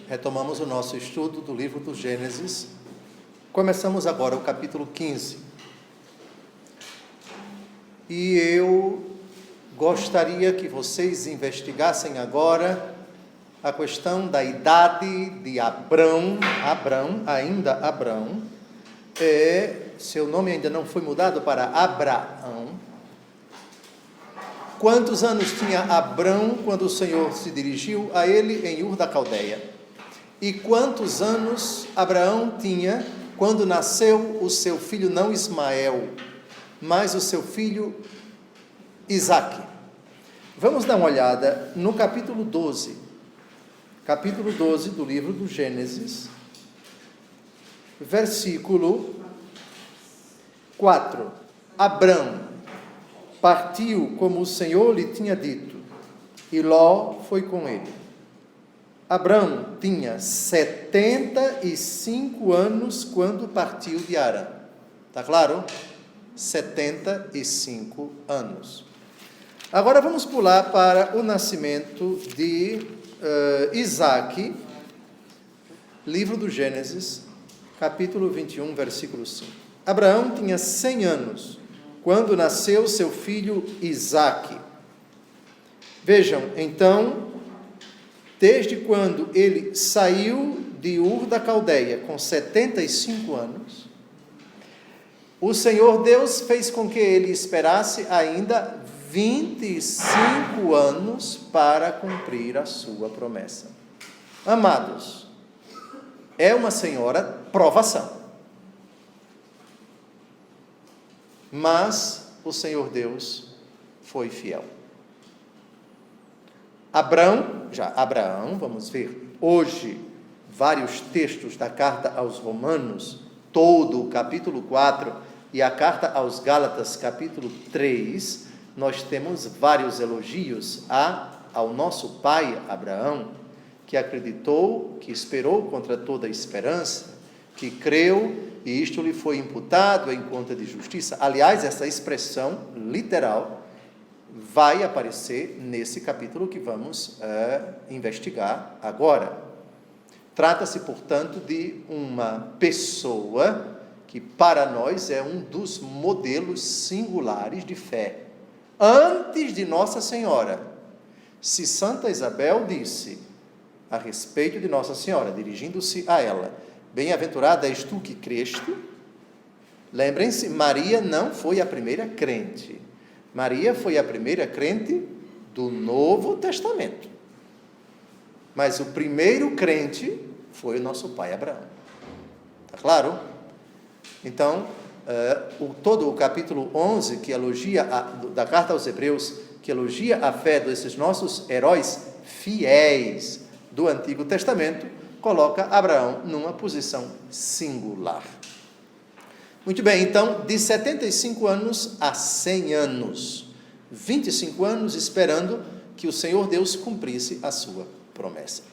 retomamos o nosso estudo do livro do Gênesis. Começamos agora o capítulo 15. E eu gostaria que vocês investigassem agora a questão da idade de Abrão, seu nome ainda não foi mudado para Abraão. Quantos anos tinha Abrão quando o Senhor se dirigiu a ele em Ur da Caldeia? E quantos anos Abraão tinha quando nasceu o seu filho, não Ismael, mas o seu filho Isaque? Vamos dar uma olhada no capítulo 12 do livro do Gênesis, versículo 4. Abrão partiu como o Senhor lhe tinha dito, e Ló foi com ele. Abrão tinha 75 anos quando partiu de Harã. Está claro? 75 anos. Agora vamos pular para o nascimento de Isaque, livro do Gênesis, capítulo 21, versículo 5. Abraão tinha 100 anos quando nasceu seu filho Isaque. Vejam, então, desde quando ele saiu de Ur da Caldeia com 75 anos, o Senhor Deus fez com que ele esperasse ainda 25 anos para cumprir a sua promessa. Amados, é uma senhora provação. Mas o Senhor Deus foi fiel. Abraão, vamos ver hoje vários textos da carta aos Romanos, todo o capítulo 4 e a carta aos Gálatas, capítulo 3, nós temos vários elogios ao nosso pai Abraão, que acreditou, que esperou contra toda esperança, que creu, e isto lhe foi imputado em conta de justiça. Aliás, essa expressão literal vai aparecer nesse capítulo que vamos investigar agora. Trata-se, portanto, de uma pessoa que para nós é um dos modelos singulares de fé. Antes de Nossa Senhora, se Santa Isabel disse a respeito de Nossa Senhora, dirigindo-se a ela: bem-aventurada és tu que creste. Lembrem-se, Maria não foi a primeira crente. Maria foi a primeira crente do Novo Testamento. Mas o primeiro crente foi o nosso pai Abraão. Está claro? Então, todo o capítulo 11, que elogia da carta aos Hebreus, que elogia a fé desses nossos heróis fiéis do Antigo Testamento, coloca Abraão numa posição singular. Muito bem, então, de 75 anos a 100 anos, 25 anos esperando que o Senhor Deus cumprisse a sua promessa.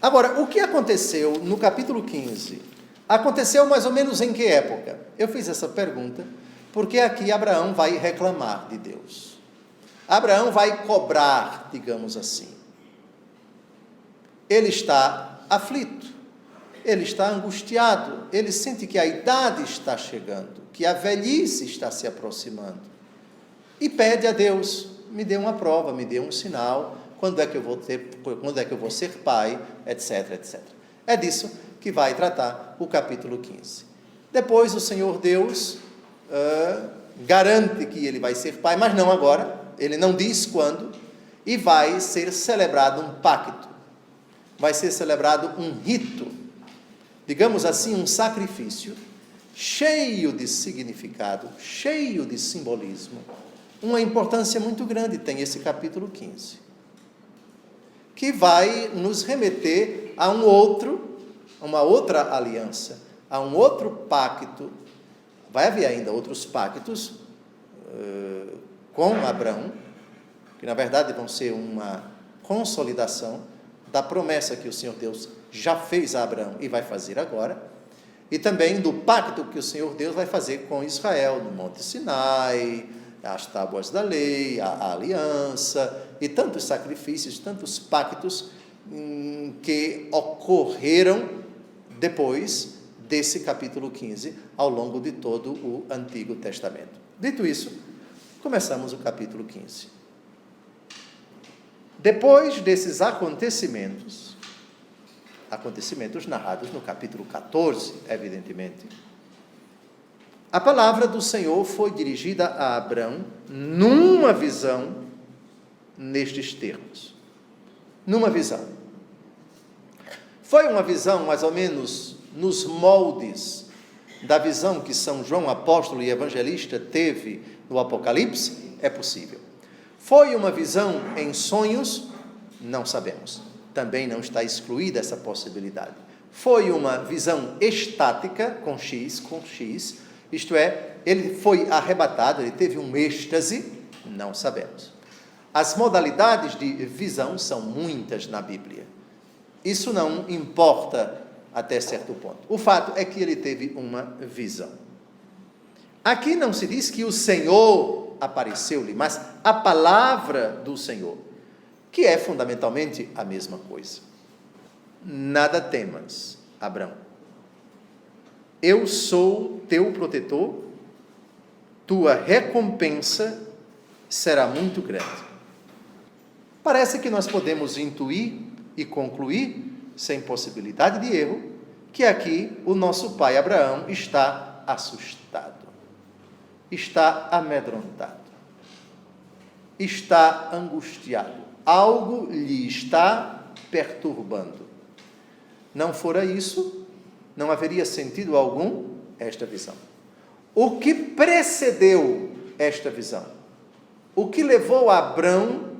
Agora, o que aconteceu no capítulo 15? Aconteceu mais ou menos em que época? Eu fiz essa pergunta porque aqui Abraão vai reclamar de Deus. Abraão vai cobrar, digamos assim. Ele está aflito, ele está angustiado, ele sente que a idade está chegando, que a velhice está se aproximando. E pede a Deus: me dê uma prova, me dê um sinal, quando é que eu vou ser pai, etc, etc. É disso que vai tratar o capítulo 15. Depois o Senhor Deus garante que ele vai ser pai, mas não agora, ele não diz quando, e vai ser celebrado um pacto, vai ser celebrado um rito, digamos assim, um sacrifício, cheio de significado, cheio de simbolismo. Uma importância muito grande tem esse capítulo 15, que vai nos remeter a uma outra aliança, a um outro pacto. Vai haver ainda outros pactos com Abraão, que na verdade vão ser uma consolidação da promessa que o Senhor Deus já fez a Abraão e vai fazer agora, e também do pacto que o Senhor Deus vai fazer com Israel no Monte Sinai, as tábuas da lei, a aliança, e tantos sacrifícios, tantos pactos que ocorreram depois desse capítulo 15, ao longo de todo o Antigo Testamento. Dito isso, começamos o capítulo 15. Depois desses acontecimentos narrados no capítulo 14, evidentemente, a palavra do Senhor foi dirigida a Abrão numa visão nestes termos. Numa visão. Foi uma visão mais ou menos nos moldes da visão que São João, apóstolo e evangelista, teve no Apocalipse? É possível. Foi uma visão em sonhos? Não sabemos. Também não está excluída essa possibilidade. Foi uma visão estática, com X, isto é, ele foi arrebatado, ele teve um êxtase? Não sabemos. As modalidades de visão são muitas na Bíblia. Isso não importa até certo ponto. O fato é que ele teve uma visão. Aqui não se diz que o Senhor apareceu-lhe, mas a palavra do Senhor, que é fundamentalmente a mesma coisa. Nada temas, Abrão. Eu sou teu protetor, tua recompensa será muito grande. Parece que nós podemos intuir e concluir, sem possibilidade de erro, que aqui o nosso pai Abraão está assustado, está amedrontado, está angustiado, algo lhe está perturbando. Não fora isso, não haveria sentido algum esta visão. O que precedeu esta visão? O que levou Abrão?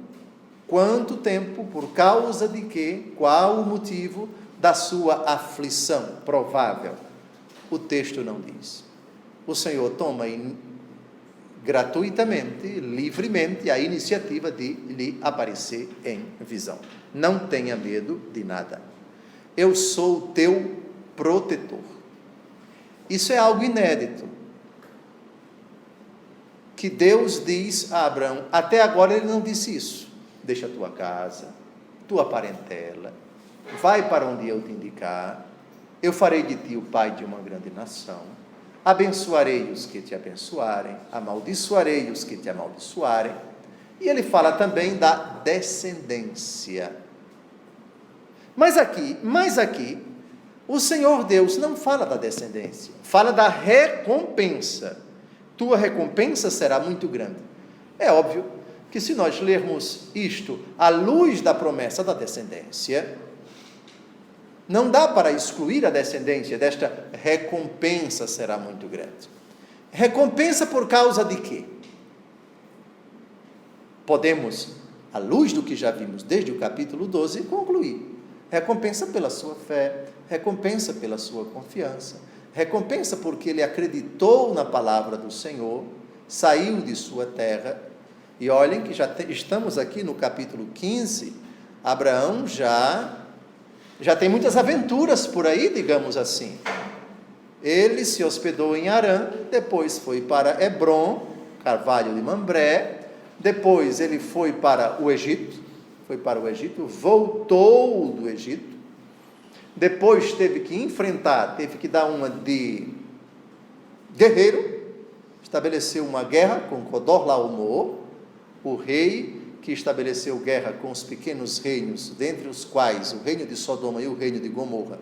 Quanto tempo? Por causa de quê? Qual o motivo da sua aflição provável? O texto não diz. O Senhor toma gratuitamente, livremente, a iniciativa de lhe aparecer em visão. Não tenha medo de nada. Eu sou o teu protetor. Isso é algo inédito, que Deus diz a Abrão. Até agora ele não disse isso. Deixa a tua casa, tua parentela, vai para onde eu te indicar, eu farei de ti o pai de uma grande nação, abençoarei os que te abençoarem, amaldiçoarei os que te amaldiçoarem. E ele fala também da descendência. Mas aqui, o Senhor Deus não fala da descendência, fala da recompensa. Tua recompensa será muito grande. É óbvio que se nós lermos isto à luz da promessa da descendência, não dá para excluir a descendência desta recompensa será muito grande. Recompensa por causa de quê? Podemos, à luz do que já vimos desde o capítulo 12, concluir. Recompensa pela sua fé, recompensa pela sua confiança, recompensa porque ele acreditou na palavra do Senhor, saiu de sua terra. E olhem que já estamos aqui no capítulo 15, Abraão já tem muitas aventuras por aí, digamos assim. Ele se hospedou em Harã, depois foi para Hebrom, carvalho de Mambré, depois ele foi para o Egito, voltou do Egito, depois teve que dar uma de guerreiro, estabeleceu uma guerra com Codorlaomer, o rei que estabeleceu guerra com os pequenos reinos, dentre os quais o reino de Sodoma e o reino de Gomorra.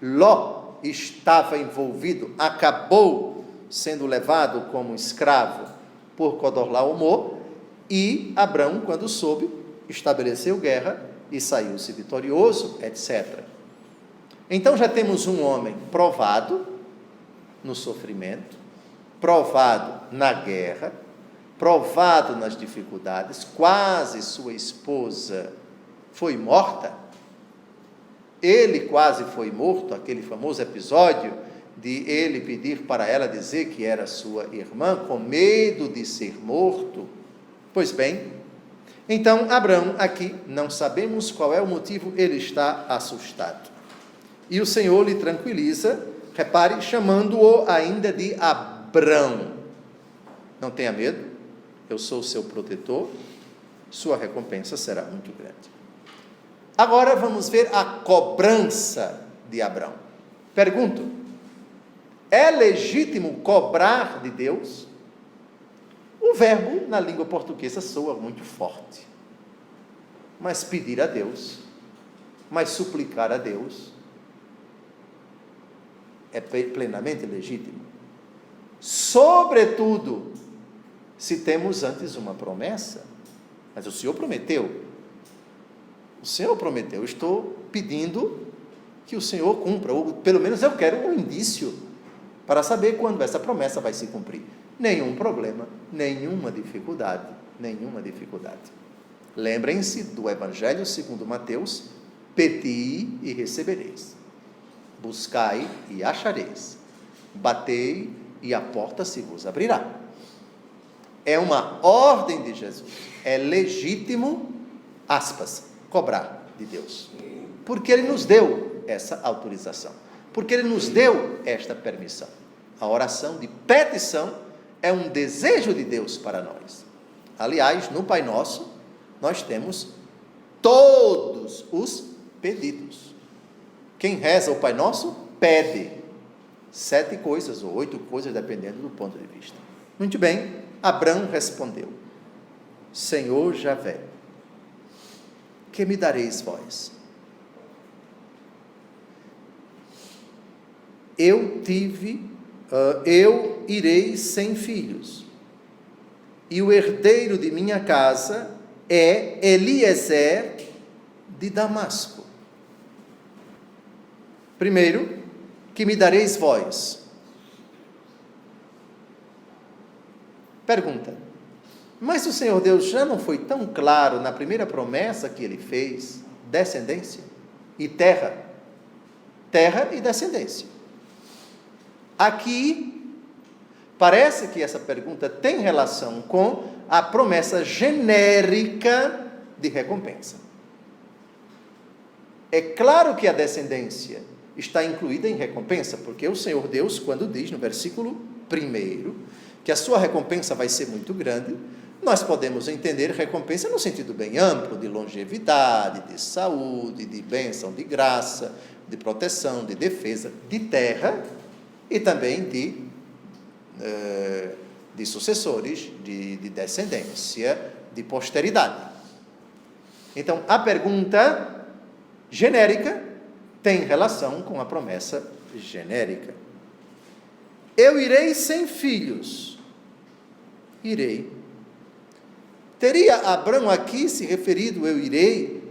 Ló estava envolvido, acabou sendo levado como escravo por Codorlaomer, e Abrão, quando soube, estabeleceu guerra e saiu-se vitorioso, etc. Então já temos um homem provado no sofrimento, provado na guerra, provado nas dificuldades, quase sua esposa foi morta, ele quase foi morto, aquele famoso episódio de ele pedir para ela dizer que era sua irmã, com medo de ser morto. Pois bem, então Abrão aqui, não sabemos qual é o motivo, ele está assustado. E o Senhor lhe tranquiliza, repare, chamando-o ainda de Abrão. Não tenha medo, eu sou o seu protetor, sua recompensa será muito grande. Agora vamos ver a cobrança de Abrão. Pergunto: é legítimo cobrar de Deus? O verbo na língua portuguesa soa muito forte. Mas pedir a Deus, mas suplicar a Deus, é plenamente legítimo. Sobretudo, se temos antes uma promessa. Mas o Senhor prometeu. O Senhor prometeu. Eu estou pedindo que o Senhor cumpra, ou pelo menos eu quero um indício para saber quando essa promessa vai se cumprir. Nenhum problema, nenhuma dificuldade, nenhuma dificuldade. Lembrem-se do Evangelho segundo Mateus: pedi e recebereis, buscai e achareis, batei e a porta se vos abrirá. É uma ordem de Jesus. É legítimo, aspas, cobrar de Deus, porque Ele nos deu essa autorização, porque Ele nos deu esta permissão. A oração de petição é um desejo de Deus para nós. Aliás, no Pai Nosso, nós temos todos os pedidos. Quem reza o Pai Nosso, pede 7 coisas ou 8 coisas, dependendo do ponto de vista. Muito bem, Abrão respondeu: Senhor Javé, que me dareis vós? Eu irei sem filhos, e o herdeiro de minha casa é Eliezer de Damasco. Primeiro, que me dareis vós. Pergunta: mas o Senhor Deus já não foi tão claro na primeira promessa que Ele fez? Descendência e terra. Terra e descendência. Aqui, parece que essa pergunta tem relação com a promessa genérica de recompensa. É claro que a descendência está incluída em recompensa, porque o Senhor Deus, quando diz no versículo 1 que a sua recompensa vai ser muito grande, nós podemos entender recompensa no sentido bem amplo, de longevidade, de saúde, de bênção, de graça, de proteção, de defesa, de terra e também de sucessores, de descendência, de posteridade. Então, a pergunta genérica tem relação com a promessa genérica. Eu irei sem filhos. Irei. Teria Abrão aqui se referido, eu irei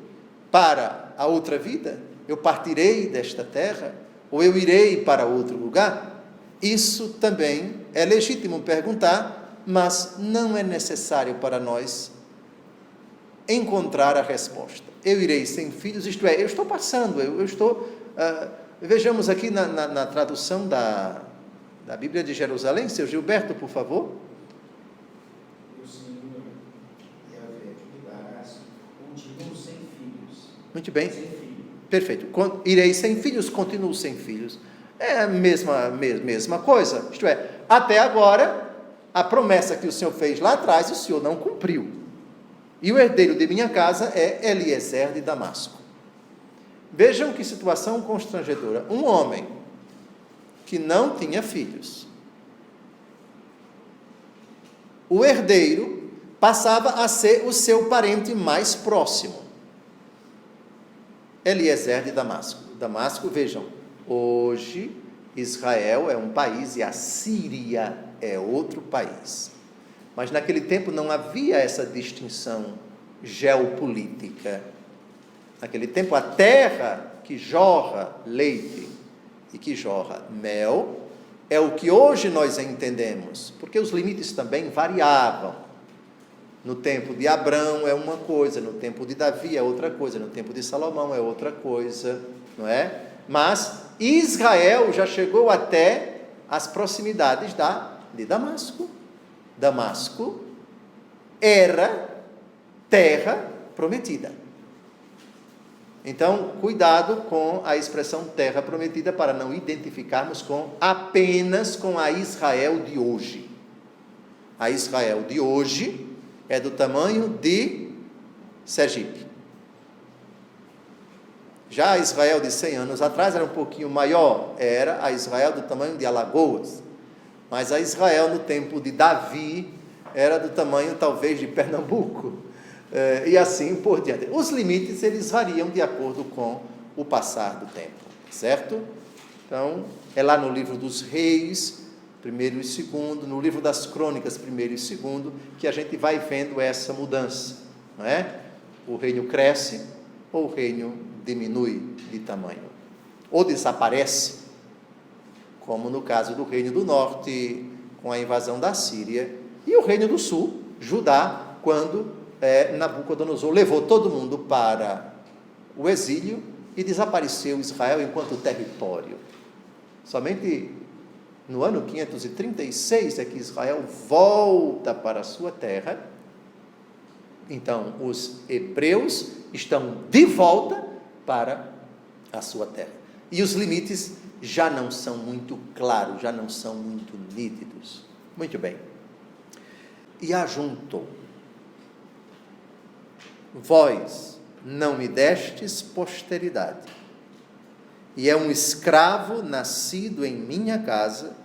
para a outra vida? Eu partirei desta terra? Ou eu irei para outro lugar? Isso também é legítimo perguntar, mas não é necessário para nós encontrar a resposta. Eu irei sem filhos, isto é, eu estou passando, eu estou... vejamos aqui na tradução da Bíblia de Jerusalém, seu Gilberto, por favor. O Senhor me darás, continuo sem filhos. Muito bem. Sem filhos. Perfeito. Irei sem filhos, continuo sem filhos. É a mesma coisa. Isto é, até agora, a promessa que o Senhor fez lá atrás, o Senhor não cumpriu. E o herdeiro de minha casa é Eliezer de Damasco. Vejam que situação constrangedora. Um homem que não tinha filhos. O herdeiro passava a ser o seu parente mais próximo. Eliezer de Damasco. Damasco, vejam, hoje Israel é um país e a Síria é outro país. Mas naquele tempo não havia essa distinção geopolítica. Naquele tempo a terra que jorra leite e que jorra mel é o que hoje nós entendemos, porque os limites também variavam. No tempo de Abrão é uma coisa, no tempo de Davi é outra coisa, no tempo de Salomão é outra coisa, não é? Mas Israel já chegou até as proximidades de Damasco. Damasco era terra prometida. Então, cuidado com a expressão terra prometida para não identificarmos apenas com a Israel de hoje. A Israel de hoje é do tamanho de Sergipe. Já a Israel de 100 anos atrás era um pouquinho maior, era a Israel do tamanho de Alagoas, mas a Israel no tempo de Davi era do tamanho talvez de Pernambuco, e assim por diante. Os limites eles variam de acordo com o passar do tempo, certo? Então, é lá no livro dos Reis, 1º e 2º, no livro das Crônicas, 1º e 2º, que a gente vai vendo essa mudança, não é? O reino cresce ou o reino diminui de tamanho, ou desaparece, como no caso do reino do norte, com a invasão da Síria, e o reino do sul, Judá, quando Nabucodonosor levou todo mundo para o exílio e desapareceu Israel enquanto território. Somente no ano 536 é que Israel volta para a sua terra. Então, os hebreus estão de volta para a sua terra. E os limites já não são muito claros, já não são muito nítidos. Muito bem. E ajuntou: vós não me destes posteridade, e é um escravo nascido em minha casa,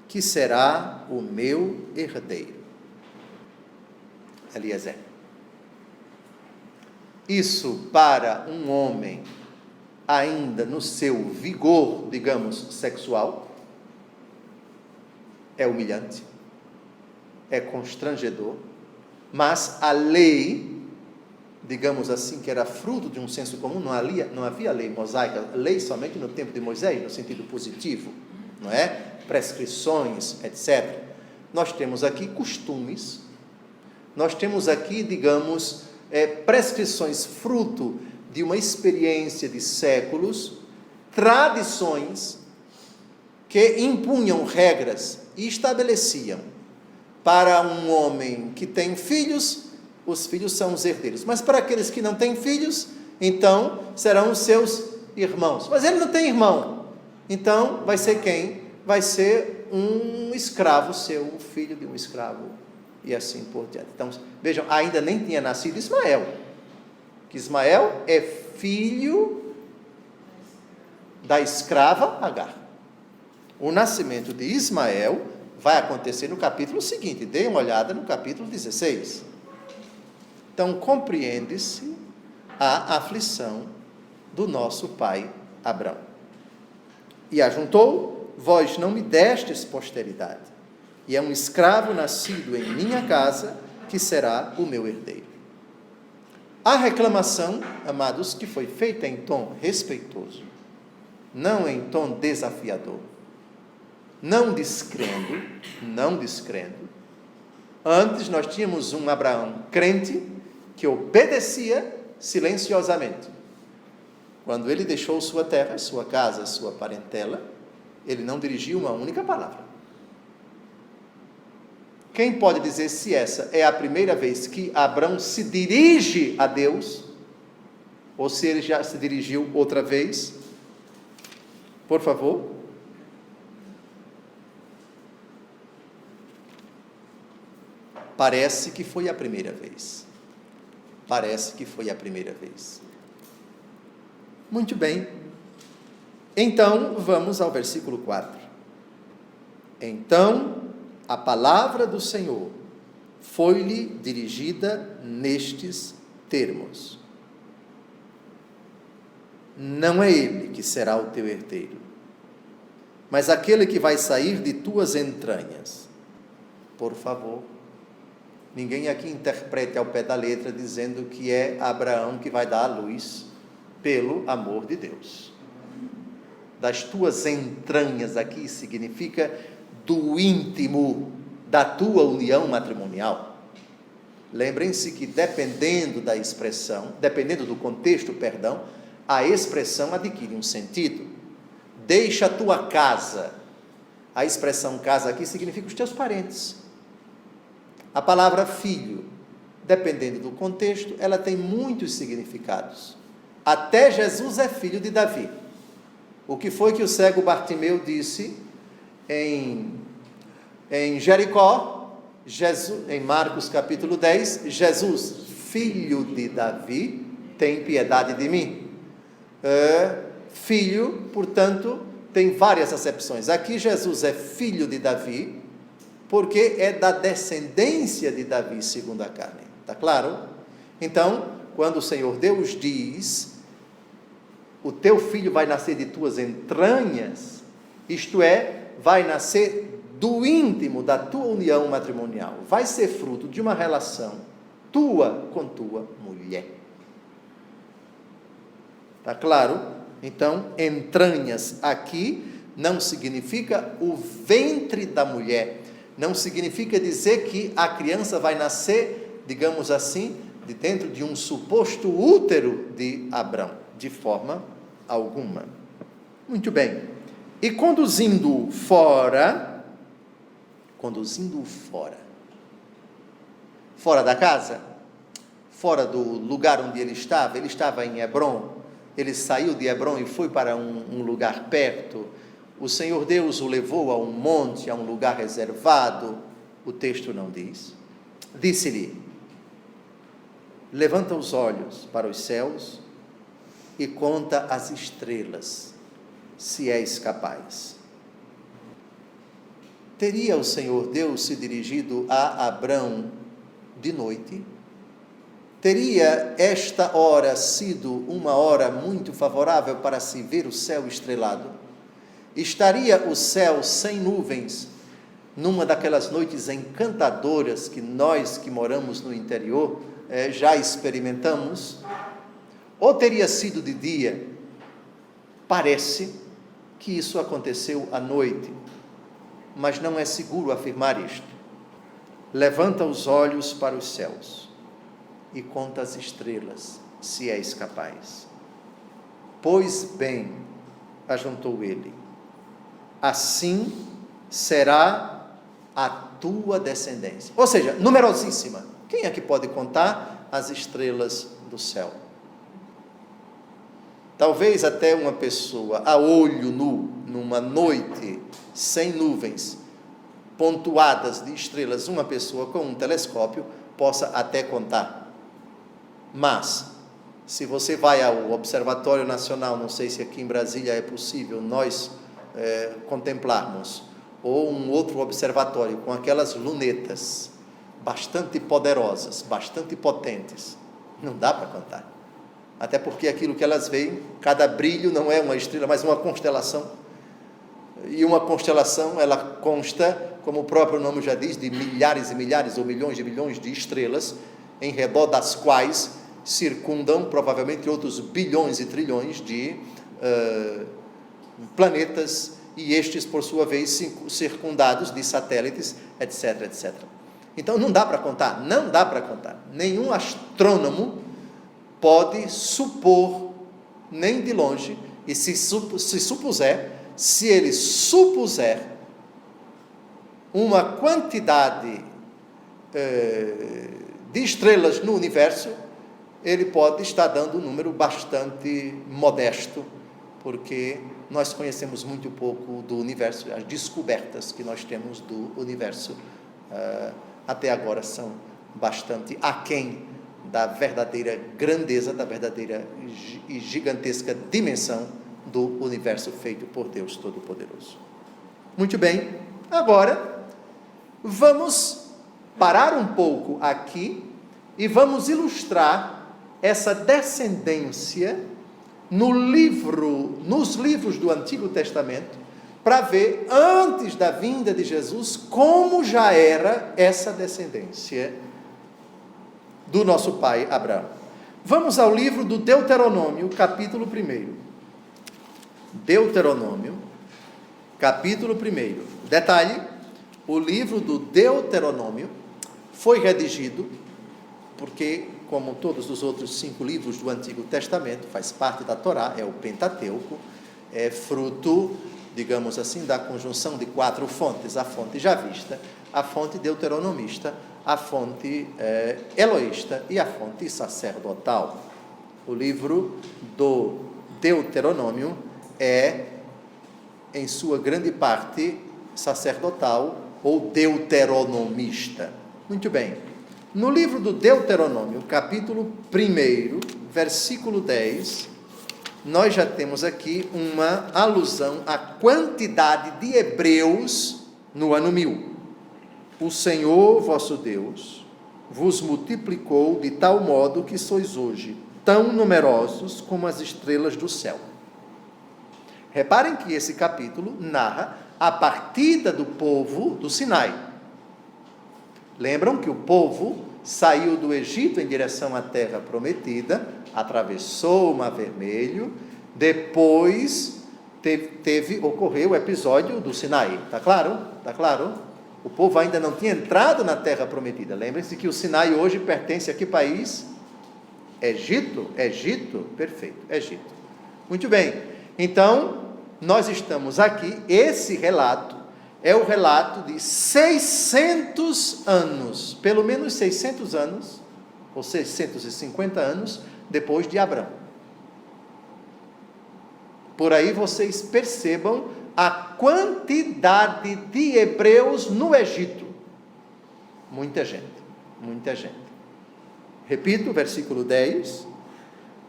que será o meu herdeiro. Eliezer. Isso para um homem ainda no seu vigor, digamos, sexual, é humilhante, é constrangedor, mas a lei, digamos assim, que era fruto de um senso comum, não havia lei mosaica, lei somente no tempo de Moisés, no sentido positivo, não é? Prescrições, etc. Nós temos aqui costumes, nós temos aqui, digamos, prescrições fruto de uma experiência de séculos, tradições que impunham regras e estabeleciam para um homem que tem filhos, os filhos são os herdeiros, mas para aqueles que não têm filhos, então serão os seus irmãos. Mas ele não tem irmão, então vai ser quem? Vai ser um escravo seu, um filho de um escravo, e assim por diante. Então, vejam, ainda nem tinha nascido Ismael, que Ismael é filho da escrava Agar. O nascimento de Ismael vai acontecer no capítulo seguinte, dê uma olhada no capítulo 16. Então, compreende-se a aflição do nosso pai Abrão. E ajuntou: vós não me destes posteridade, e é um escravo nascido em minha casa, que será o meu herdeiro. A reclamação, amados, que foi feita em tom respeitoso, não em tom desafiador, não descrendo. Antes nós tínhamos um Abraão crente que obedecia silenciosamente. Quando ele deixou sua terra, sua casa, sua parentela, ele não dirigiu uma única palavra. Quem pode dizer se essa é a primeira vez que Abrão se dirige a Deus, ou se ele já se dirigiu outra vez? Por favor. Parece que foi a primeira vez. Muito bem. Então, vamos ao versículo 4. Então, a palavra do Senhor foi-lhe dirigida nestes termos: não é ele que será o teu herdeiro, mas aquele que vai sair de tuas entranhas. Por favor, ninguém aqui interprete ao pé da letra dizendo que é Abraão que vai dar à luz, pelo amor de Deus. Das tuas entranhas aqui significa do íntimo da tua união matrimonial. Lembrem-se que dependendo do contexto, a expressão adquire um sentido. Deixa a tua casa. A expressão casa aqui significa os teus parentes. A palavra filho, dependendo do contexto, ela tem muitos significados. Até Jesus é filho de Davi. O que foi que o cego Bartimeu disse em Jericó? Jesus, em Marcos capítulo 10, Jesus, filho de Davi, tem piedade de mim. filho, portanto, tem várias acepções. Aqui Jesus é filho de Davi, porque é da descendência de Davi segundo a carne. Está claro? Então, quando o Senhor Deus diz, o teu filho vai nascer de tuas entranhas, isto é, vai nascer do íntimo da tua união matrimonial, vai ser fruto de uma relação tua com tua mulher. Está claro? Então, entranhas aqui não significa o ventre da mulher, não significa dizer que a criança vai nascer, digamos assim, de dentro de um suposto útero de Abrão, de forma alguma. Muito bem. E conduzindo-o fora da casa, fora do lugar onde ele estava em Hebrom, ele saiu de Hebrom e foi para um lugar perto. O Senhor Deus o levou a um monte, a um lugar reservado. O texto não diz. Disse-lhe: levanta os olhos para os céus e conta as estrelas, se és capaz. Teria o Senhor Deus se dirigido a Abrão de noite? Teria esta hora sido uma hora muito favorável para se ver o céu estrelado? Estaria o céu sem nuvens, numa daquelas noites encantadoras que nós que moramos no interior já experimentamos? Ou teria sido de dia? Parece que isso aconteceu à noite, mas não é seguro afirmar isto. Levanta os olhos para os céus e conta as estrelas, se és capaz. Pois bem, ajuntou ele, assim será a tua descendência. Ou seja, numerosíssima. Quem é que pode contar as estrelas do céu? Talvez até uma pessoa a olho nu, numa noite sem nuvens, pontuadas de estrelas, uma pessoa com um telescópio possa até contar. Mas, se você vai ao Observatório Nacional, não sei se aqui em Brasília é possível nós contemplarmos, ou um outro observatório com aquelas lunetas bastante poderosas, bastante potentes, não dá para contar. Até porque aquilo que elas veem, cada brilho não é uma estrela, mas uma constelação. E uma constelação, ela consta, como o próprio nome já diz, de milhares e milhares ou milhões de milhões de estrelas, em redor das quais circundam provavelmente outros bilhões e trilhões de planetas, e estes, por sua vez, circundados de satélites, etc, etc. Então, não dá para contar. Nenhum astrônomo pode supor, nem de longe, e se ele supuser uma quantidade de estrelas no universo, ele pode estar dando um número bastante modesto, porque nós conhecemos muito pouco do universo. As descobertas que nós temos do universo até agora são bastante aquém da verdadeira grandeza, da verdadeira e gigantesca dimensão do universo feito por Deus Todo-Poderoso. Muito bem, agora vamos parar um pouco aqui e vamos ilustrar essa descendência nos livros do Antigo Testamento, para ver, antes da vinda de Jesus, como já era essa descendência do nosso pai Abraão. Vamos ao livro do Deuteronômio, capítulo 1. Deuteronômio, capítulo 1. Detalhe, o livro do Deuteronômio foi redigido, porque, como todos os outros 5 livros do Antigo Testamento, faz parte da Torá, é o Pentateuco, é fruto, digamos assim, da conjunção de 4 fontes: a fonte javista, a fonte deuteronomista, a fonte eloísta e a fonte sacerdotal. O livro do Deuteronômio é, em sua grande parte, sacerdotal ou deuteronomista. Muito bem. No livro do Deuteronômio, capítulo 1, versículo 10, nós já temos aqui uma alusão à quantidade de hebreus no ano 1000. O Senhor vosso Deus vos multiplicou de tal modo que sois hoje tão numerosos como as estrelas do céu. Reparem que esse capítulo narra a partida do povo do Sinai. Lembram que o povo saiu do Egito em direção à terra prometida, atravessou o Mar Vermelho, depois ocorreu o episódio do Sinai. Está claro? Está claro? O povo ainda não tinha entrado na terra prometida. Lembrem-se que o Sinai hoje pertence a que país? Egito? Egito? Perfeito, Egito. Muito bem. Então, nós estamos aqui, esse relato é o relato de 600 anos, pelo menos 600 anos, ou 650 anos, depois de Abraão. Por aí vocês percebam a quantidade de hebreus no Egito. Muita gente, muita gente. Repito, versículo 10.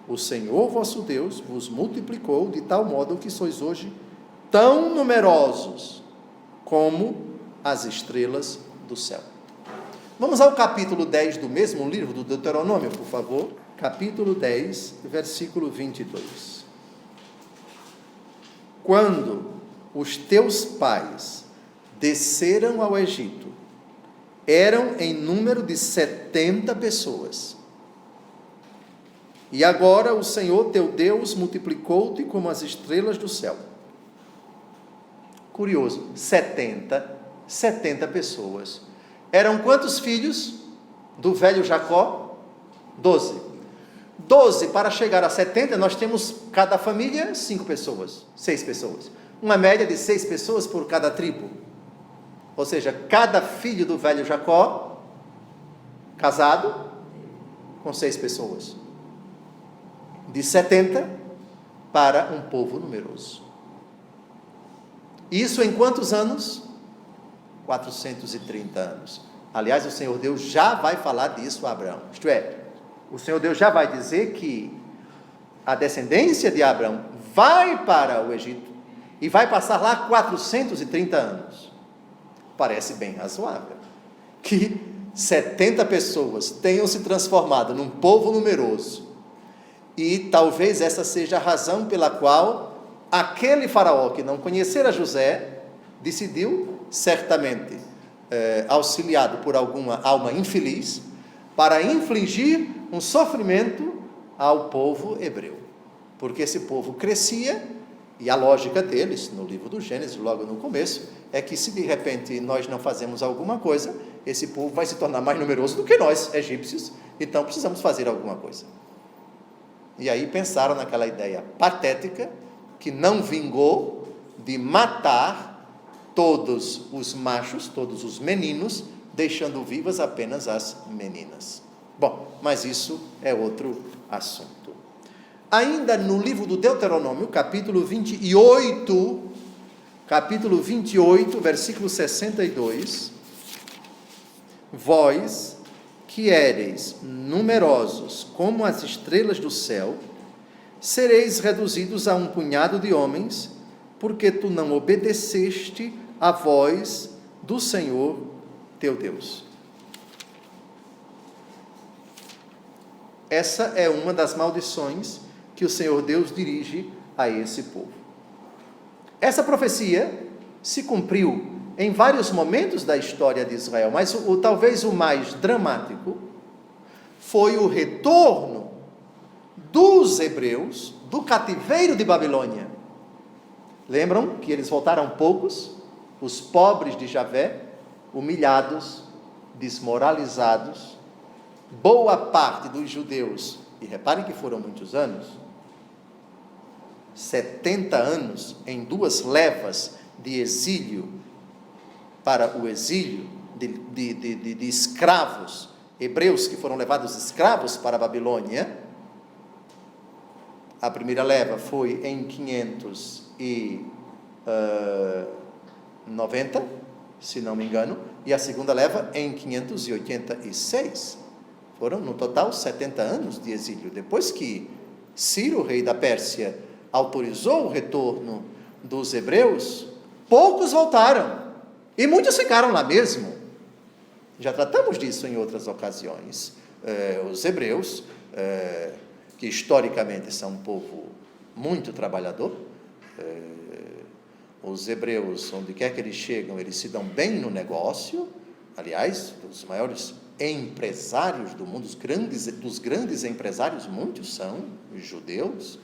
O Senhor vosso Deus vos multiplicou de tal modo que sois hoje tão numerosos como as estrelas do céu. Vamos ao capítulo 10 do mesmo livro do Deuteronômio, por favor. Capítulo 10, versículo 22. Quando os teus pais desceram ao Egito, eram em número de 70 pessoas. E agora o Senhor teu Deus multiplicou-te como as estrelas do céu. Curioso, 70 pessoas. Eram quantos filhos do velho Jacó? 12. 12 para chegar a 70, nós temos cada família 5 pessoas, 6 pessoas. Uma média de 6 pessoas por cada tribo. Ou seja, cada filho do velho Jacó, casado com 6 pessoas. De 70 para um povo numeroso. Isso em quantos anos? 430 anos. Aliás, o Senhor Deus já vai falar disso a Abraão. Isto é, o Senhor Deus já vai dizer que a descendência de Abraão vai para o Egito e vai passar lá 430 anos. Parece bem razoável que 70 pessoas tenham se transformado num povo numeroso. E talvez essa seja a razão pela qual aquele faraó que não conhecera José decidiu, certamente auxiliado por alguma alma infeliz, para infligir um sofrimento ao povo hebreu. Porque esse povo crescia, e a lógica deles, no livro do Gênesis, logo no começo, é que se de repente nós não fazemos alguma coisa, esse povo vai se tornar mais numeroso do que nós, egípcios, então precisamos fazer alguma coisa. E aí pensaram naquela ideia patética, que não vingou, de matar todos os machos, todos os meninos, deixando vivas apenas as meninas. Bom, mas isso é outro assunto. Ainda no livro do Deuteronômio, capítulo 28, versículo 62, vós que éreis numerosos como as estrelas do céu, sereis reduzidos a um punhado de homens, porque tu não obedeceste à voz do Senhor teu Deus. Essa é uma das maldições que o Senhor Deus dirige a esse povo. Essa profecia se cumpriu em vários momentos da história de Israel, mas talvez o mais dramático foi o retorno dos hebreus do cativeiro de Babilônia. Lembram que eles voltaram poucos, os pobres de Javé, humilhados, desmoralizados, boa parte dos judeus, e reparem que foram muitos anos, 70 anos em 2 levas de exílio para o exílio de escravos, hebreus que foram levados escravos para a Babilônia. A primeira leva foi em 590, se não me engano, e a segunda leva em 586. Foram, no total, 70 anos de exílio. Depois que Ciro, rei da Pérsia, autorizou o retorno dos hebreus, poucos voltaram, e muitos ficaram lá mesmo. Já tratamos disso em outras ocasiões. Os hebreus, que historicamente são um povo muito trabalhador, os hebreus, onde quer que eles chegam, eles se dão bem no negócio. Aliás, os maiores empresários do mundo, dos grandes empresários, muitos são judeus.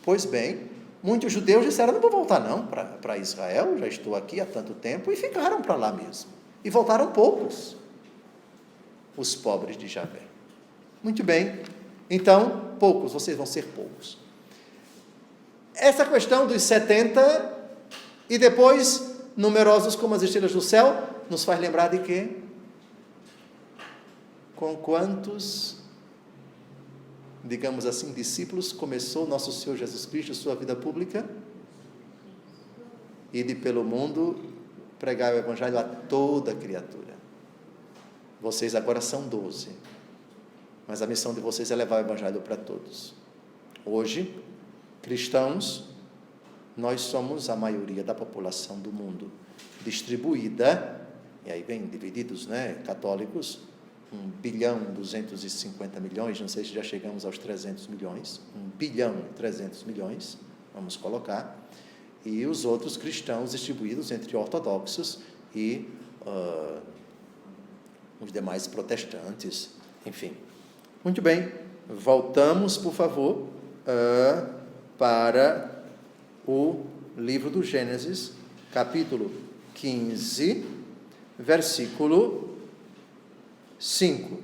Pois bem, muitos judeus disseram: não vou voltar não para Israel, já estou aqui há tanto tempo, e ficaram para lá mesmo. E voltaram poucos, os pobres de Javé. Muito bem, então, poucos, vocês vão ser poucos. Essa questão dos 70 e depois numerosos como as estrelas do céu, nos faz lembrar de quê? Com quantos, digamos assim, discípulos começou nosso Senhor Jesus Cristo sua vida pública? Ide pelo mundo, pregar o evangelho a toda criatura. Vocês agora são 12, mas a missão de vocês é levar o evangelho para todos. Hoje, cristãos, nós somos a maioria da população do mundo, distribuída, e aí vem divididos, católicos, 1.250.000.000, não sei se já chegamos aos 300 milhões, 1.300.000.000, vamos colocar, e os outros cristãos distribuídos entre ortodoxos e os demais protestantes, enfim. Muito bem, voltamos, por favor, para o livro do Gênesis, capítulo 15, versículo 5.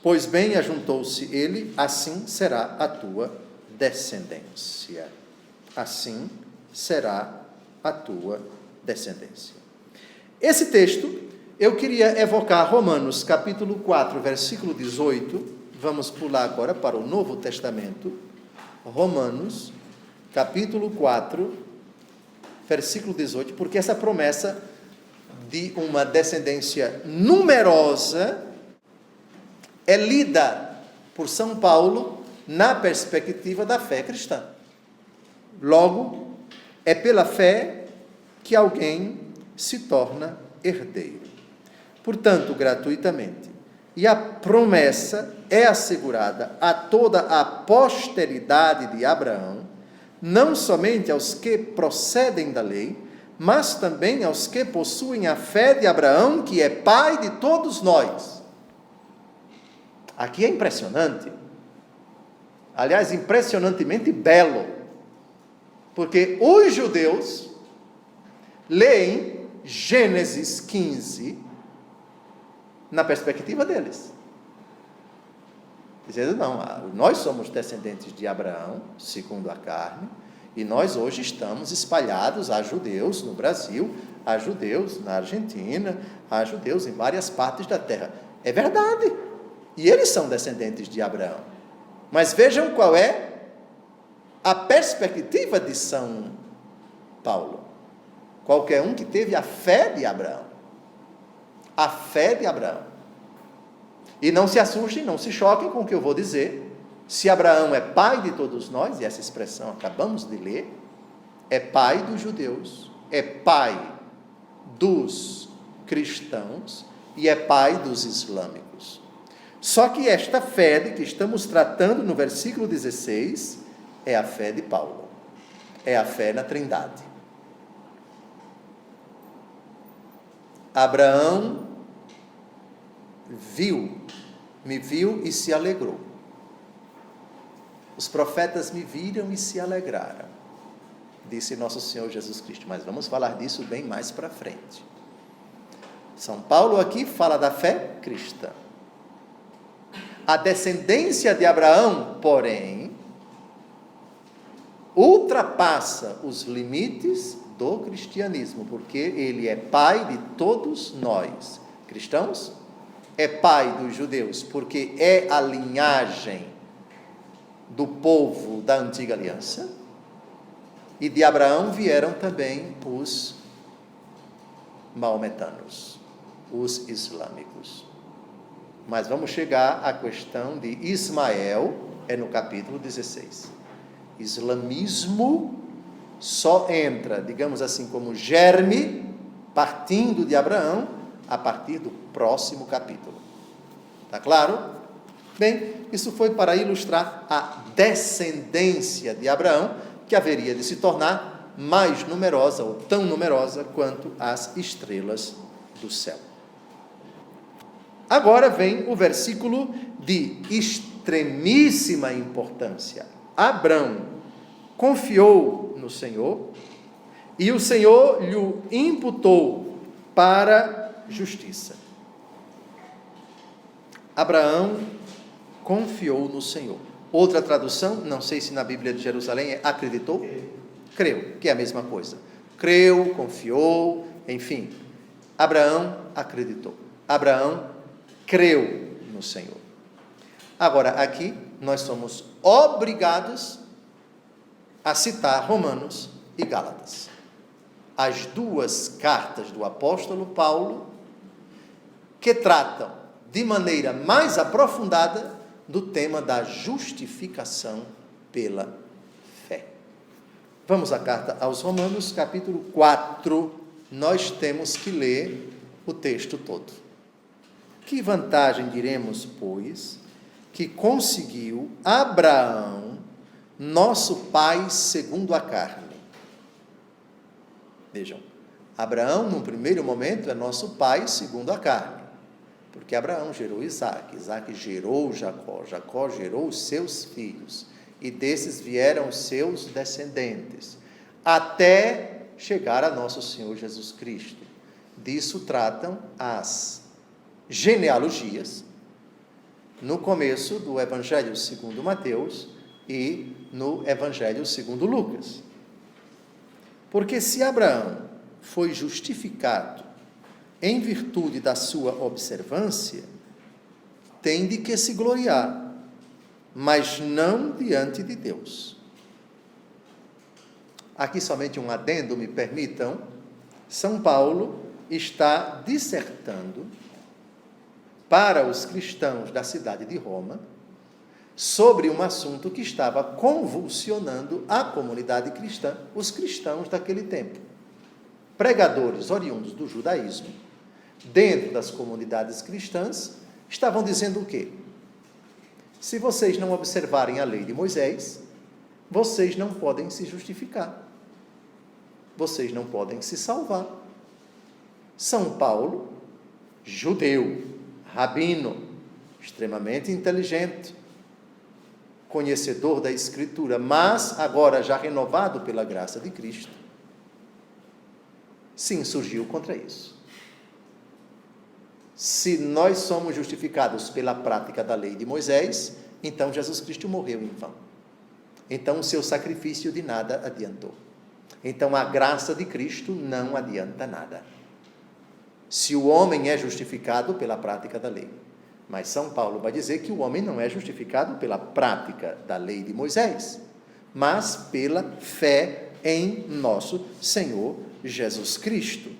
Pois bem, ajuntou-se ele, assim será a tua descendência. Assim será a tua descendência. Esse texto, eu queria evocar Romanos, capítulo 4, versículo 18. Vamos pular agora para o Novo Testamento. Romanos, capítulo 4, versículo 18, porque essa promessa de uma descendência numerosa é lida por São Paulo na perspectiva da fé cristã. Logo, é pela fé que alguém se torna herdeiro. Portanto, gratuitamente. E a promessa é assegurada a toda a posteridade de Abraão, não somente aos que procedem da lei, mas também aos que possuem a fé de Abraão, que é pai de todos nós. Aqui é impressionante, aliás, impressionantemente belo, porque os judeus leem Gênesis 15 na perspectiva deles, dizendo: não, nós somos descendentes de Abraão, segundo a carne, e nós hoje estamos espalhados, há judeus no Brasil, há judeus na Argentina, há judeus em várias partes da terra. É verdade, e eles são descendentes de Abraão. Mas vejam qual é a perspectiva de São Paulo. Qualquer um que teve a fé de Abraão. A fé de Abraão. E não se assustem, não se choquem com o que eu vou dizer. Se Abraão é pai de todos nós, e essa expressão acabamos de ler, é pai dos judeus, é pai dos cristãos e é pai dos islâmicos. Só que esta fé de que estamos tratando no versículo 16 é a fé de Paulo, é a fé na Trindade. Abraão me viu e se alegrou. Os profetas me viram e se alegraram, disse nosso Senhor Jesus Cristo. Mas vamos falar disso bem mais para frente. São Paulo aqui fala da fé cristã. A descendência de Abraão, porém, ultrapassa os limites do cristianismo, porque ele é pai de todos nós, cristãos, é pai dos judeus, porque é a linhagem do povo da antiga aliança, e de Abraão vieram também os maometanos, os islâmicos. Mas vamos chegar à questão de Ismael, é no capítulo 16. Islamismo só entra, digamos assim, como germe, partindo de Abraão, a partir do próximo capítulo. Está claro? Bem, isso foi para ilustrar a descendência de Abraão, que haveria de se tornar mais numerosa, ou tão numerosa, quanto as estrelas do céu. Agora vem o versículo de extremíssima importância. Abraão confiou no Senhor, e o Senhor lhe imputou para justiça. Abraão confiou no Senhor. Outra tradução, não sei se na Bíblia de Jerusalém é acreditou, creu, que é a mesma coisa. Creu, confiou, enfim. Abraão acreditou. Abraão creu no Senhor. Agora, aqui, nós somos obrigados a citar Romanos e Gálatas. As duas cartas do apóstolo Paulo, que tratam de maneira mais aprofundada do tema da justificação pela fé. Vamos à carta aos Romanos, capítulo 4. Nós temos que ler o texto todo. Que vantagem diremos, pois, que conseguiu Abraão, nosso pai segundo a carne? Vejam, Abraão, num primeiro momento, é nosso pai segundo a carne, porque Abraão gerou Isaac, Isaac gerou Jacó, Jacó gerou os seus filhos, e desses vieram os seus descendentes, até chegar a nosso Senhor Jesus Cristo. Disso tratam as genealogias, no começo do Evangelho segundo Mateus e no Evangelho segundo Lucas. Porque se Abraão foi justificado em virtude da sua observância, tem de que se gloriar, mas não diante de Deus. Aqui somente um adendo, me permitam. São Paulo está dissertando para os cristãos da cidade de Roma sobre um assunto que estava convulsionando a comunidade cristã, os cristãos daquele tempo. Pregadores oriundos do judaísmo, dentro das comunidades cristãs, estavam dizendo o quê? Se vocês não observarem a lei de Moisés, vocês não podem se justificar. Vocês não podem se salvar. São Paulo, judeu, rabino, extremamente inteligente, conhecedor da Escritura, mas agora já renovado pela graça de Cristo, se insurgiu contra isso. Se nós somos justificados pela prática da lei de Moisés, então Jesus Cristo morreu em vão. Então o seu sacrifício de nada adiantou. Então a graça de Cristo não adianta nada. Se o homem é justificado pela prática da lei. Mas São Paulo vai dizer que o homem não é justificado pela prática da lei de Moisés, mas pela fé em nosso Senhor Jesus Cristo.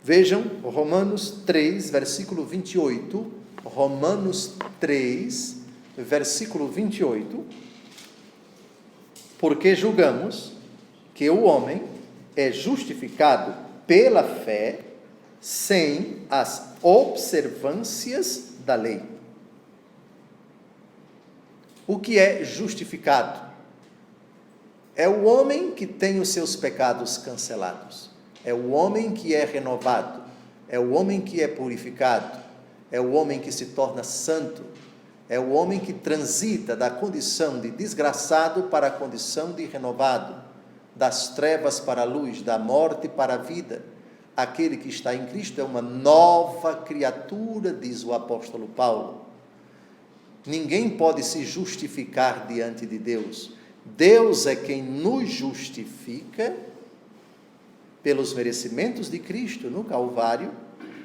Vejam, Romanos 3, versículo 28. Romanos 3, versículo 28. Porque julgamos que o homem é justificado pela fé, sem as observâncias da lei. O que é justificado? É o homem que tem os seus pecados cancelados, é o homem que é renovado, é o homem que é purificado, é o homem que se torna santo, é o homem que transita da condição de desgraçado para a condição de renovado, das trevas para a luz, da morte para a vida. Aquele que está em Cristo é uma nova criatura, diz o apóstolo Paulo. Ninguém pode se justificar diante de Deus. Deus é quem nos justifica pelos merecimentos de Cristo no Calvário,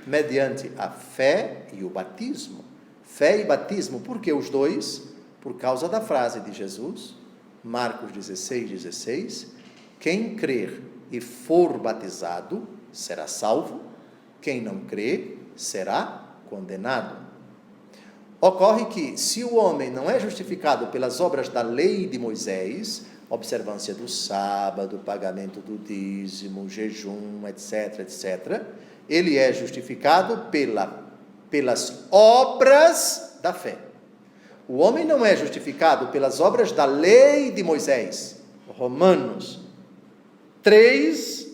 mediante a fé e o batismo. Fé e batismo, por que os dois? Por causa da frase de Jesus, Marcos 16:16, quem crer e for batizado será salvo, quem não crer será condenado. Ocorre que, se o homem não é justificado pelas obras da lei de Moisés, observância do sábado, pagamento do dízimo, jejum, etc., etc., ele é justificado pelas obras da fé. O homem não é justificado pelas obras da lei de Moisés. Romanos 3,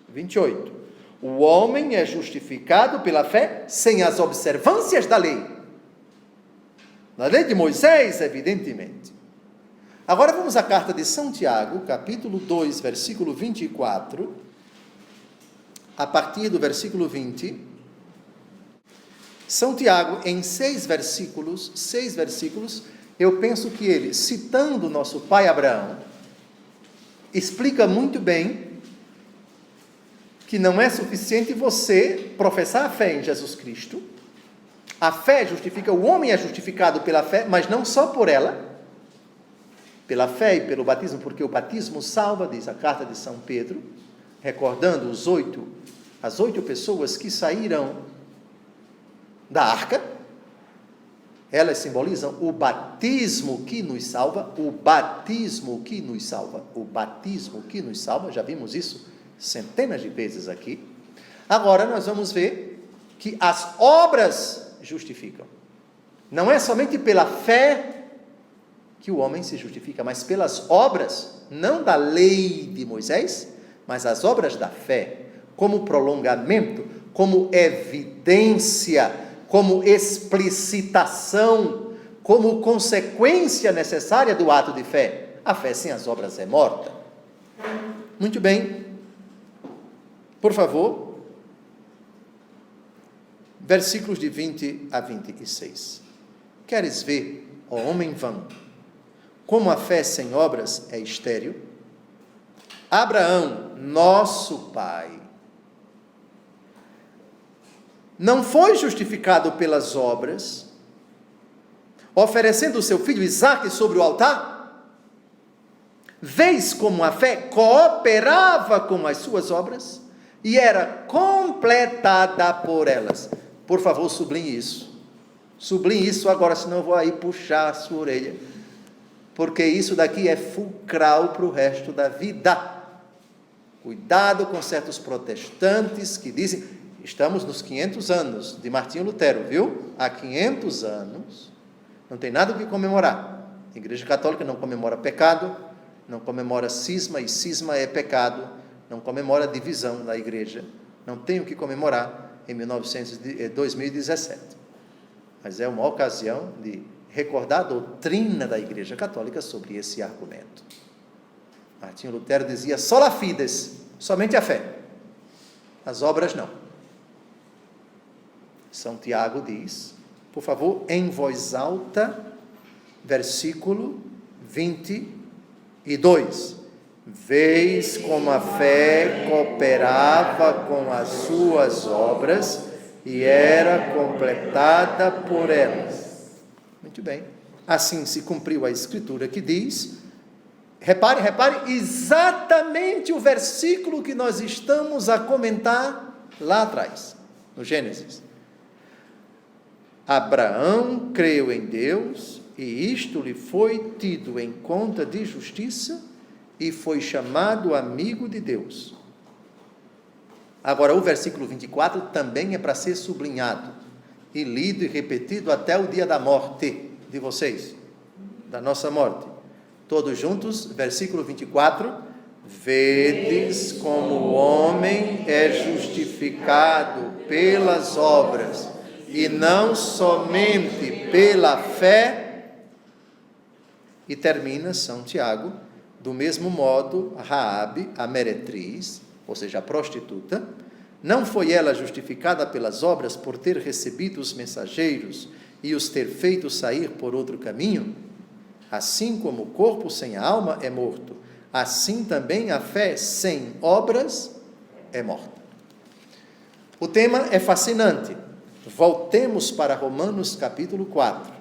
28. O homem é justificado pela fé sem as observâncias da lei. Na lei de Moisés, evidentemente. Agora vamos à carta de São Tiago, capítulo 2, versículo 24, a partir do versículo 20. São Tiago, em 6 versículos, eu penso que ele, citando nosso pai Abraão, explica muito bem que não é suficiente você professar a fé em Jesus Cristo. A fé justifica, o homem é justificado pela fé, mas não só por ela, pela fé e pelo batismo, porque o batismo salva, diz a carta de São Pedro, recordando as 8 pessoas que saíram da arca. Elas simbolizam o batismo que nos salva, o batismo que nos salva, o batismo que nos salva, já vimos isso centenas de vezes aqui. Agora nós vamos ver que as obras justificam. Não é somente pela fé que o homem se justifica, mas pelas obras, não da lei de Moisés, mas as obras da fé, como prolongamento, como evidência, como explicitação, como consequência necessária do ato de fé. A fé sem as obras é morta. Muito bem. Por favor, versículos de 20 a 26. Queres ver, ó homem vão, como a fé sem obras é estéril? Abraão, nosso pai, não foi justificado pelas obras, oferecendo o seu filho Isaque sobre o altar? Vês como a fé cooperava com as suas obras e era completada por elas. Por favor, sublinhe isso. Sublinhe isso agora, senão eu vou aí puxar a sua orelha, porque isso daqui é fulcral para o resto da vida. Cuidado com certos protestantes que dizem, estamos nos 500 anos de Martinho Lutero, viu? Há 500 anos, não tem nada o que comemorar. A Igreja Católica não comemora pecado, não comemora cisma, e cisma é pecado, não comemora divisão da Igreja, não tem o que comemorar em 2017. Mas é uma ocasião de recordar a doutrina da Igreja Católica sobre esse argumento. Martinho Lutero dizia, sola fides, somente a fé, as obras não. São Tiago diz, por favor, em voz alta, versículo 22. Vês como a fé cooperava com as suas obras e era completada por elas. Muito bem. Assim se cumpriu a escritura que diz, repare, exatamente o versículo que nós estamos a comentar lá atrás, no Gênesis. Abraão creu em Deus e isto lhe foi tido em conta de justiça e foi chamado amigo de Deus. Agora, o versículo 24 também é para ser sublinhado e lido e repetido até o dia da morte de vocês, da nossa morte. Todos juntos, versículo 24. Vedes como o homem é justificado pelas obras e não somente pela fé. E termina São Tiago, do mesmo modo, Raabe, a meretriz, ou seja, a prostituta, não foi ela justificada pelas obras por ter recebido os mensageiros e os ter feito sair por outro caminho? Assim como o corpo sem a alma é morto, assim também a fé sem obras é morta. O tema é fascinante. Voltemos para Romanos capítulo 4.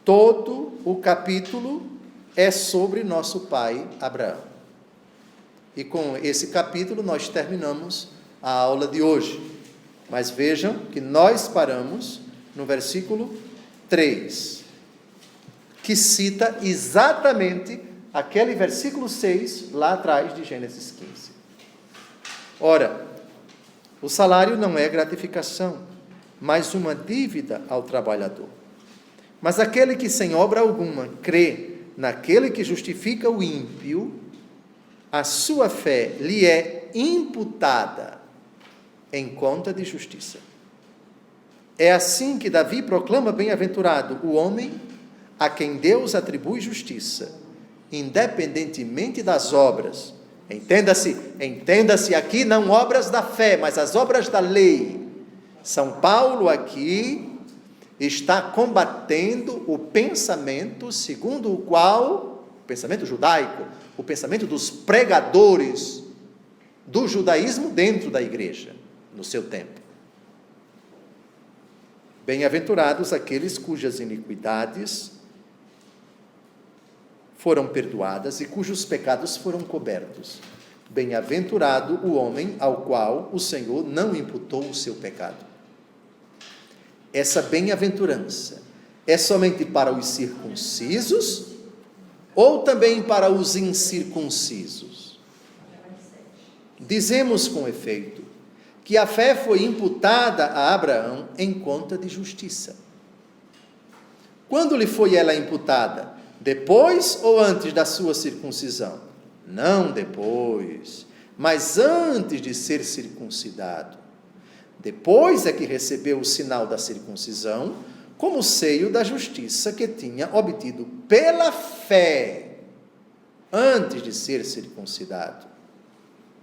Todo o capítulo é sobre nosso pai Abraão. E com esse capítulo nós terminamos a aula de hoje. Mas vejam que nós paramos no versículo 3, que cita exatamente aquele versículo 6 lá atrás de Gênesis 15. Ora, o salário não é gratificação, mas uma dívida ao trabalhador. Mas aquele que sem obra alguma crê naquele que justifica o ímpio, a sua fé lhe é imputada em conta de justiça. É assim que Davi proclama bem-aventurado o homem a quem Deus atribui justiça, independentemente das obras. Entenda-se aqui não obras da fé, mas as obras da lei. São Paulo aqui está combatendo o pensamento segundo o qual, o pensamento judaico, o pensamento dos pregadores do judaísmo dentro da igreja, no seu tempo. Bem-aventurados aqueles cujas iniquidades foram perdoadas e cujos pecados foram cobertos. Bem-aventurado o homem ao qual o Senhor não imputou o seu pecado. Essa bem-aventurança é somente para os circuncisos ou também para os incircuncisos? Dizemos com efeito que a fé foi imputada a Abraão em conta de justiça. Quando lhe foi ela imputada? Depois ou antes da sua circuncisão? Não depois, mas antes de ser circuncidado. Depois é que recebeu o sinal da circuncisão, como seio da justiça que tinha obtido pela fé, antes de ser circuncidado.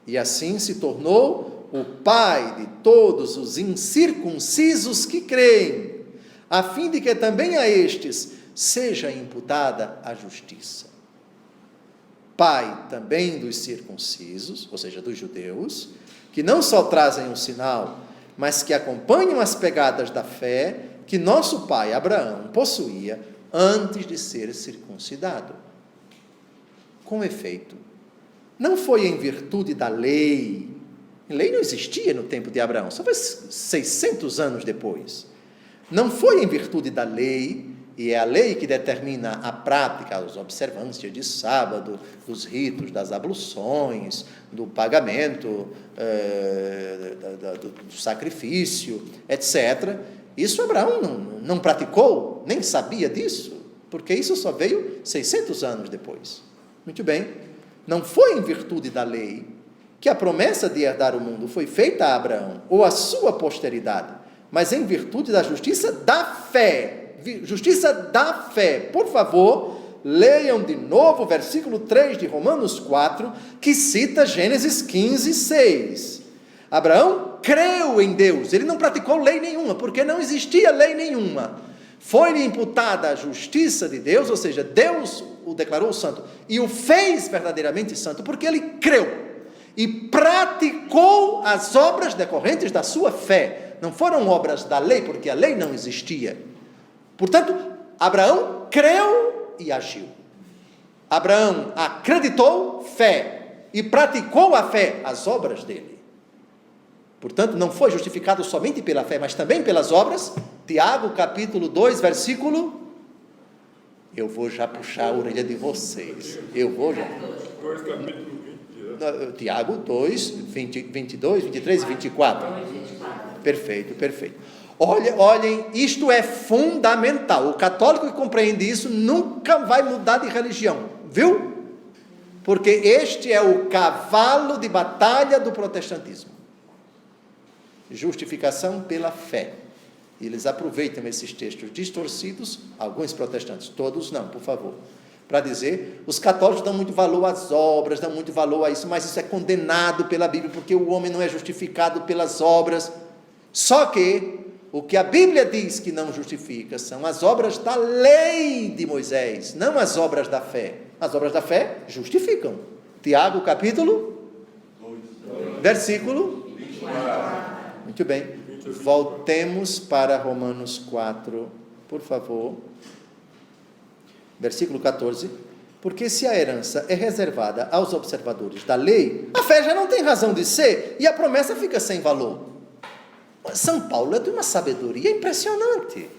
E assim se tornou o pai de todos os incircuncisos que creem, a fim de que também a estes seja imputada a justiça. Pai também dos circuncisos, ou seja, dos judeus, que não só trazem um sinal, mas que acompanham as pegadas da fé que nosso pai Abraão possuía antes de ser circuncidado. Com efeito, não foi em virtude da lei. A lei não existia no tempo de Abraão, só foi 600 anos depois. Não foi em virtude da lei, e é a lei que determina a prática, as observâncias de sábado, dos ritos, das abluções, do pagamento, do sacrifício, etc. Isso Abraão não praticou, nem sabia disso, porque isso só veio 600 anos depois. Muito bem, não foi em virtude da lei que a promessa de herdar o mundo foi feita a Abraão, ou a sua posteridade, mas em virtude da justiça da fé. Justiça da fé. Por favor, leiam de novo o versículo 3 de Romanos 4, que cita Gênesis 15, 6. Abraão creu em Deus, ele não praticou lei nenhuma, porque não existia lei nenhuma. Foi-lhe imputada a justiça de Deus, ou seja, Deus o declarou santo, e o fez verdadeiramente santo, porque ele creu e praticou as obras decorrentes da sua fé. Não foram obras da lei, porque a lei não existia. Portanto, Abraão creu e agiu. Abraão acreditou fé e praticou a fé, as obras dele. Portanto, não foi justificado somente pela fé, mas também pelas obras. Tiago, capítulo 2, versículo... Eu vou já puxar a orelha de vocês. Tiago 2, 22, 23 e 24. Perfeito. Olhem, isto é fundamental. O católico que compreende isso nunca vai mudar de religião, viu? Porque este é o cavalo de batalha do protestantismo. Justificação pela fé. Eles aproveitam esses textos distorcidos, alguns protestantes, todos não, por favor, para dizer, os católicos dão muito valor às obras, dão muito valor a isso, mas isso é condenado pela Bíblia, porque o homem não é justificado pelas obras. Só que o que a Bíblia diz que não justifica são as obras da lei de Moisés, não as obras da fé. As obras da fé justificam. Tiago, capítulo 2, versículo 24. Muito bem. Voltemos para Romanos 4, por favor. Versículo 14. Porque se a herança é reservada aos observadores da lei, a fé já não tem razão de ser e a promessa fica sem valor. São Paulo é de uma sabedoria impressionante.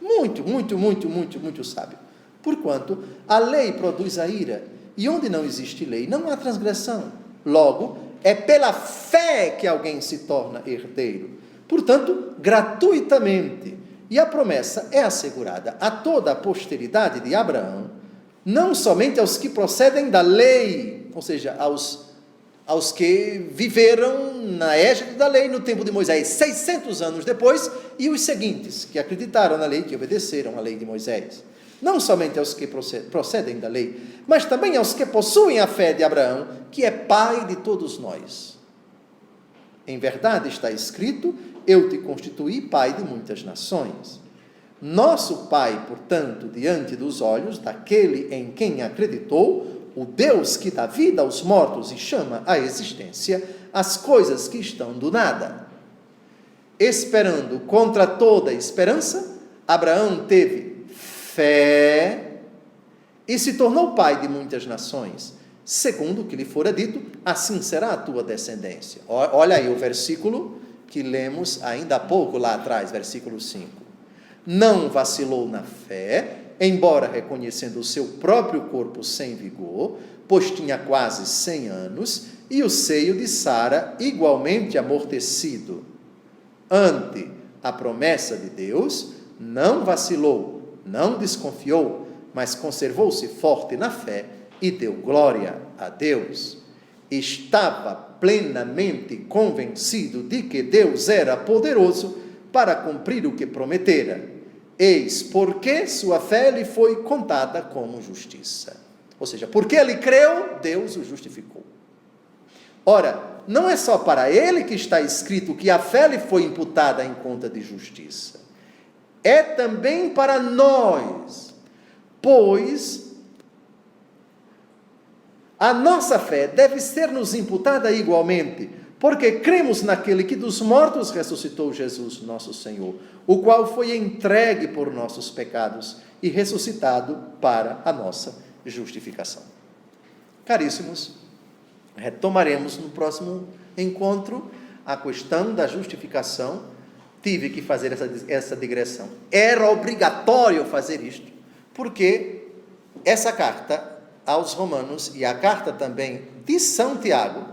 Muito sábio. Porquanto a lei produz a ira, e onde não existe lei, não há transgressão. Logo, é pela fé que alguém se torna herdeiro. Portanto, gratuitamente. E a promessa é assegurada a toda a posteridade de Abraão, não somente aos que procedem da lei, ou seja, aos que viveram na égide da lei no tempo de Moisés, 600 anos depois, e os seguintes, que acreditaram na lei, que obedeceram à lei de Moisés. Não somente aos que procedem da lei, mas também aos que possuem a fé de Abraão, que é pai de todos nós. Em verdade está escrito: eu te constituí pai de muitas nações. Nosso pai, portanto, diante dos olhos daquele em quem acreditou, o Deus que dá vida aos mortos e chama à existência as coisas que estão do nada. Esperando contra toda esperança, Abraão teve fé e se tornou pai de muitas nações, segundo o que lhe fora dito, assim será a tua descendência. Olha aí o versículo que lemos ainda há pouco lá atrás, versículo 5. Não vacilou na fé, embora reconhecendo o seu próprio corpo sem vigor, pois tinha quase 100 anos, e o seio de Sara igualmente amortecido. Ante a promessa de Deus, não vacilou, não desconfiou, mas conservou-se forte na fé e deu glória a Deus. Estava plenamente convencido de que Deus era poderoso para cumprir o que prometera. Eis porque sua fé lhe foi contada como justiça. Ou seja, porque ele creu, Deus o justificou. Ora, não é só para ele que está escrito que a fé lhe foi imputada em conta de justiça. É também para nós, pois a nossa fé deve ser-nos imputada igualmente, porque cremos naquele que dos mortos ressuscitou Jesus, nosso Senhor, o qual foi entregue por nossos pecados e ressuscitado para a nossa justificação. Caríssimos, retomaremos no próximo encontro a questão da justificação. Tive que fazer essa digressão. Era obrigatório fazer isto, porque essa carta aos Romanos e a carta também de São Tiago,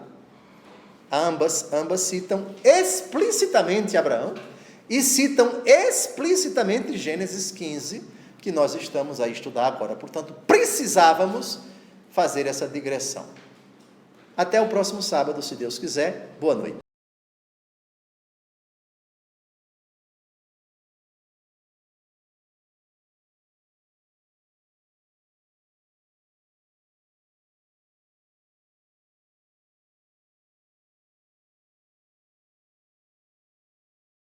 ambas citam explicitamente Abraão e citam explicitamente Gênesis 15, que nós estamos a estudar agora. Portanto, precisávamos fazer essa digressão. Até o próximo sábado, se Deus quiser. Boa noite.